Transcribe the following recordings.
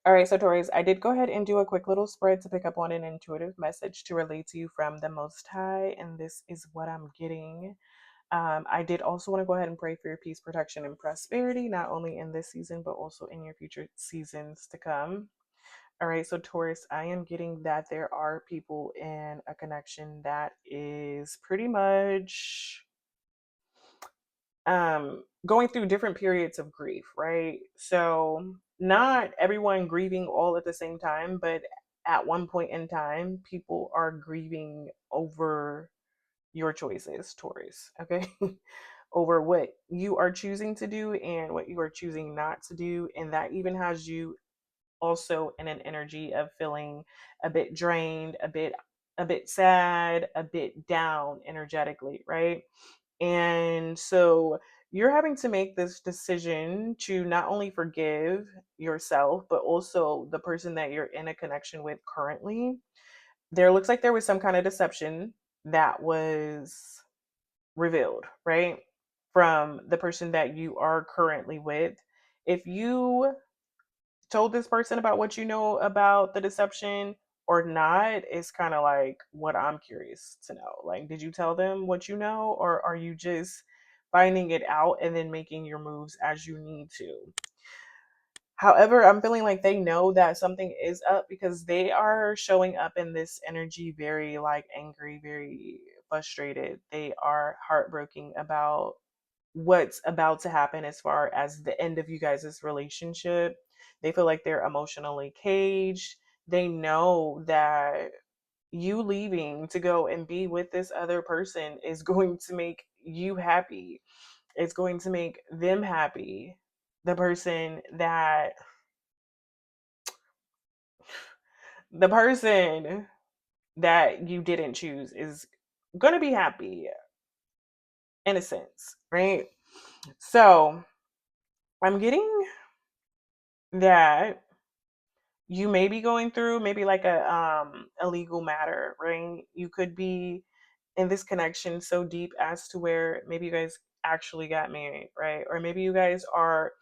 All right, so Taurus, I did go ahead and do a quick little spread to pick up on an intuitive message to relate to you from the Most High, and this is what I'm getting. I did also want to go ahead and pray for your peace, protection, and prosperity, not only in this season, but also in your future seasons to come. All right, so Taurus, I am getting that there are people in a connection that is pretty much going through different periods of grief, right? So not everyone grieving all at the same time, but at one point in time, people are grieving over your choices, Taurus, okay? Over what you are choosing to do and what you are choosing not to do. And that even has you also in an energy of feeling a bit drained, a bit sad, a bit down energetically, right? And so you're having to make this decision to not only forgive yourself, but also the person that you're in a connection with currently. There looks like there was some kind of deception that was revealed, right? From the person that you are currently with. If you told this person about what you know about the deception or not, is kind of like what I'm curious to know. Like, did you tell them what you know, or are you just finding it out and then making your moves as you need to? However, I'm feeling like they know that something is up because they are showing up in this energy very like angry, very frustrated. They are heartbroken about what's about to happen as far as the end of you guys' relationship. They feel like they're emotionally caged. They know that you leaving to go and be with this other person is going to make you happy. It's going to make them happy. The person that the person that you didn't choose is going to be happy in a sense, right? So, I'm getting that you may be going through maybe like a legal matter, right? You could be in this connection so deep as to where maybe you guys actually got married, right? Or maybe you guys are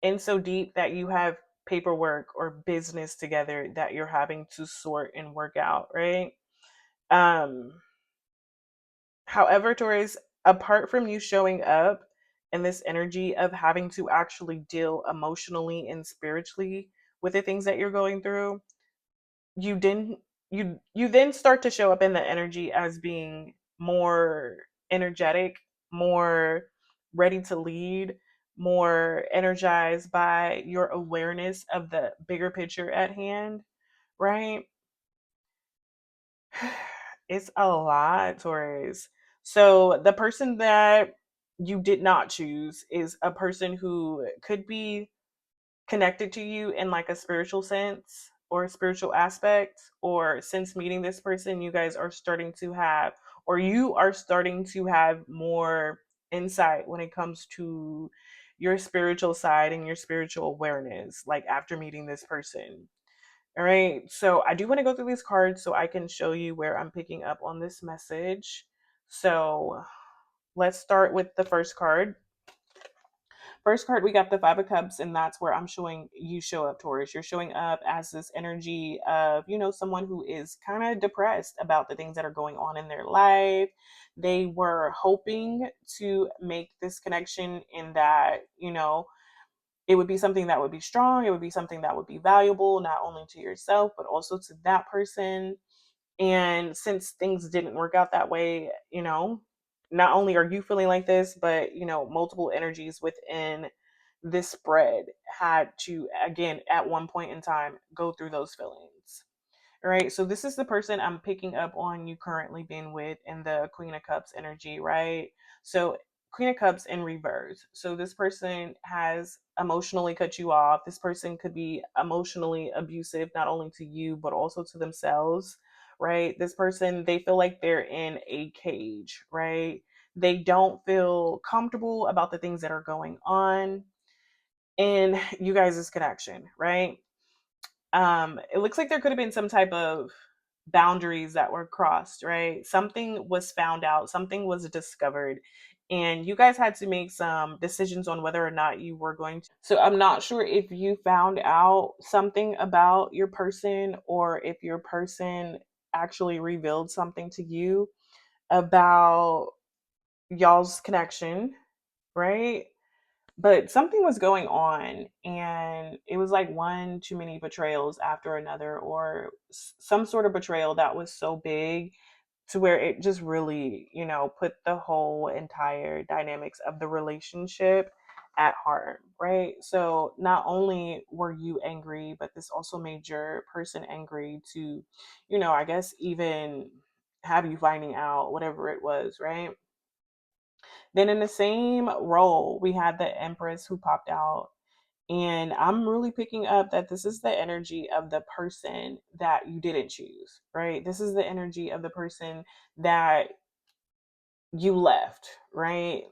in so deep that you have paperwork or business together that you're having to sort and work out, right? Um However, Taurus, apart from you showing up in this energy of having to actually deal emotionally and spiritually with the things that you're going through, you didn't you then start to show up in the energy as being more energetic, more ready to lead, more energized by your awareness of the bigger picture at hand, right? It's a lot, Taurus. So the person that you did not choose is a person who could be connected to you in like a spiritual sense or a spiritual aspect, or since meeting this person you guys are starting to have, or you are starting to have more insight when it comes to your spiritual side and your spiritual awareness, like after meeting this person. All right, so I do want to go through these cards so I can show you where I'm picking up on this message. So let's start with the first card. First card, we got the Five of Cups, and that's where I'm showing you show up, Taurus. You're showing up as this energy of, someone who is kind of depressed about the things that are going on in their life. They were hoping to make this connection in that, it would be something that would be strong. It would be something that would be valuable, not only to yourself, but also to that person. And since things didn't work out that way, not only are you feeling like this, but, multiple energies within this spread had to, again, at one point in time, go through those feelings. All right. So this is the person I'm picking up on you currently being with in the Queen of Cups energy, right? So Queen of Cups in reverse. So this person has emotionally cut you off. This person could be emotionally abusive, not only to you, but also to themselves, right? This person, they feel like they're in a cage, right? They don't feel comfortable about the things that are going on in you guys' connection, right? It looks like there could have been some type of boundaries that were crossed, right? Something was found out, something was discovered, and you guys had to make some decisions on whether or not you were going to. So I'm not sure if you found out something about your person, or if your person actually revealed something to you about y'all's connection, right? But something was going on, and it was like one too many betrayals after another, or some sort of betrayal that was so big to where it just really, put the whole entire dynamics of the relationship at harm, right? So not only were you angry, but this also made your person angry to, I guess even have you finding out whatever it was, right? Then in the same role, we had the Empress who popped out. And I'm really picking up that this is the energy of the person that you didn't choose, right? This is the energy of the person that you left, right?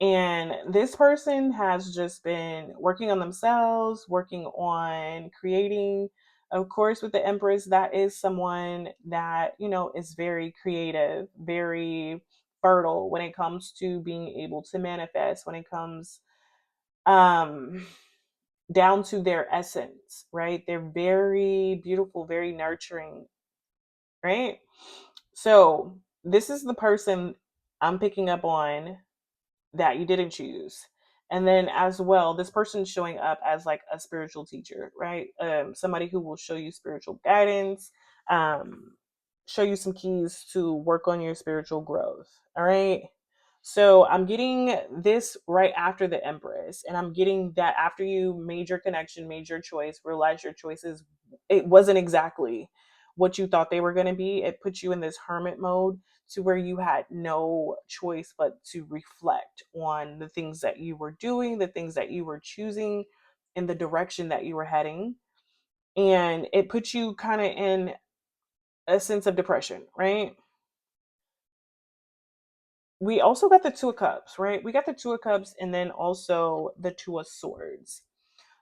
And this person has just been working on themselves, working on creating. Of course, with the Empress, that is someone that, is very creative, very fertile when it comes to being able to manifest, when it comes um down to their essence, right? They're very beautiful, very nurturing, right? So, this is the person I'm picking up on that you didn't choose. And then as well, this person's showing up as like a spiritual teacher, right? Somebody who will show you spiritual guidance, um, show you some keys to work on your spiritual growth. All right. So I'm getting this right after the Empress, and I'm getting that after you made your connection, made your choice, realized your choices, it wasn't exactly what you thought they were going to be. It put you in this hermit mode to where you had no choice but to reflect on the things that you were doing, the things that you were choosing, in the direction that you were heading. And it puts you kind of in a sense of depression, right? We also got the Two of Cups, right? We got the Two of Cups and then also the Two of Swords.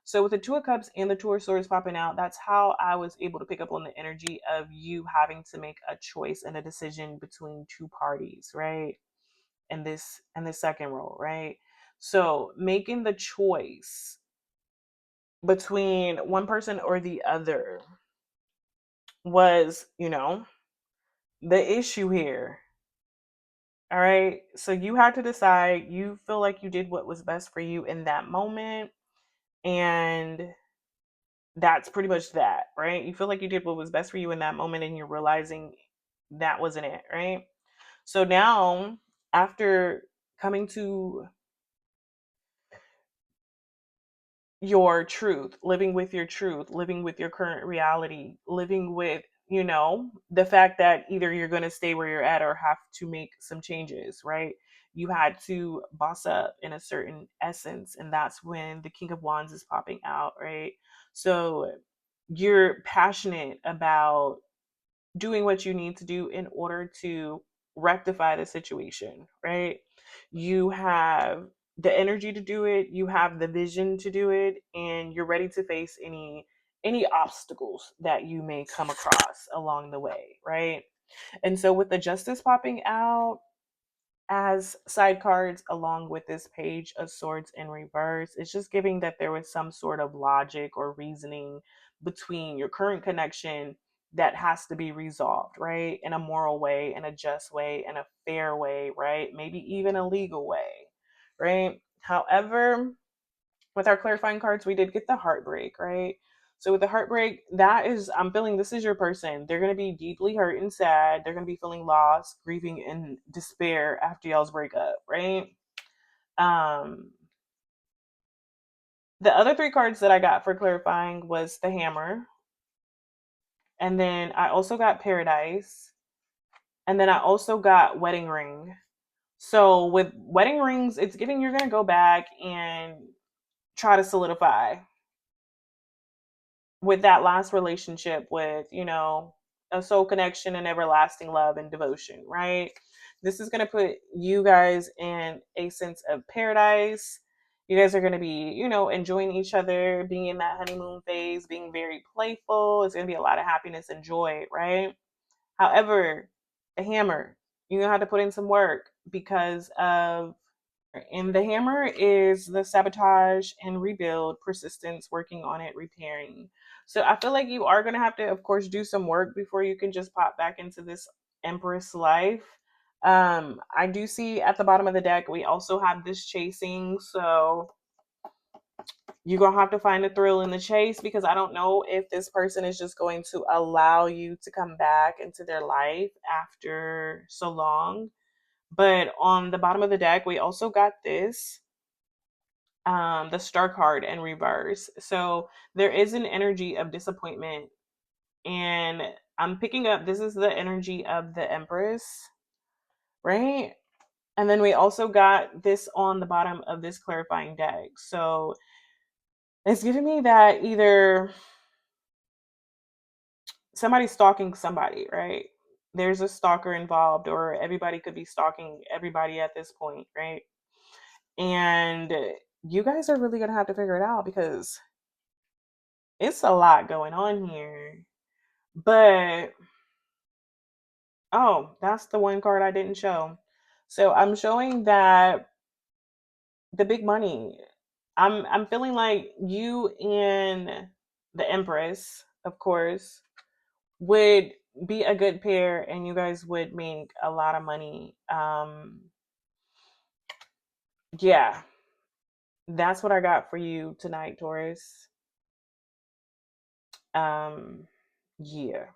So with the Two of Cups and the Two of Swords popping out, that's how I was able to pick up on the energy of you having to make a choice and a decision between two parties, right? And this second role, right? So making the choice between one person or the other was, the issue here. All right. So you had to decide, you feel like you did what was best for you in that moment. And that's pretty much that, right? You feel like you did what was best for you in that moment, and you're realizing that wasn't it, right? So now, after coming to your truth, living with your truth, living with your current reality, living with, the fact that either you're going to stay where you're at or have to make some changes, right? You had to boss up in a certain essence, and that's when the King of Wands is popping out, right? So you're passionate about doing what you need to do in order to rectify the situation, right? You have the energy to do it, you have the vision to do it, and you're ready to face any obstacles that you may come across along the way, right? And so with the Justice popping out as side cards along with this Page of Swords in reverse, it's just giving that there was some sort of logic or reasoning between your current connection that has to be resolved, right? In a moral way, in a just way, in a fair way, right? Maybe even a legal way, right? However, with our clarifying cards, we did get the heartbreak, right? So with the heartbreak, that is, I'm feeling this is your person. They're going to be deeply hurt and sad. They're going to be feeling lost, grieving, and despair after y'all's breakup, right? Um, the other three cards that I got for clarifying was the Hammer, and then I also got Paradise, and then I also got Wedding Ring. So with wedding rings, it's giving you're going to go back and try to solidify with that last relationship with, a soul connection and everlasting love and devotion, right? This is going to put you guys in a sense of paradise. You guys are going to be, enjoying each other, being in that honeymoon phase, being very playful. It's going to be a lot of happiness and joy, right? However, the Hammer, You're gonna have to put in some work because of, and the hammer is the sabotage and rebuild, persistence, working on it, repairing. So I feel like you are gonna have to, of course, do some work before you can just pop back into this Empress life. I do see at the bottom of the deck we also have this chasing. So you're gonna have to find a thrill in the chase, because I don't know if this person is just going to allow you to come back into their life after so long. But on the bottom of the deck, we also got this, the star card in reverse. So there is an energy of disappointment, and I'm picking up, this is the energy of the Empress, right? And then we also got this on the bottom of this clarifying deck. So it's giving me that either somebody's stalking somebody, right? There's a stalker involved, or everybody could be stalking everybody at this point, right? And you guys are really going to have to figure it out, because it's a lot going on here. But oh, that's the one card I didn't show. So I'm showing that the big money. I'm feeling like you and the Empress, of course, would be a good pair, and you guys would make a lot of money. Yeah, that's what I got for you tonight, Taurus. Um, yeah.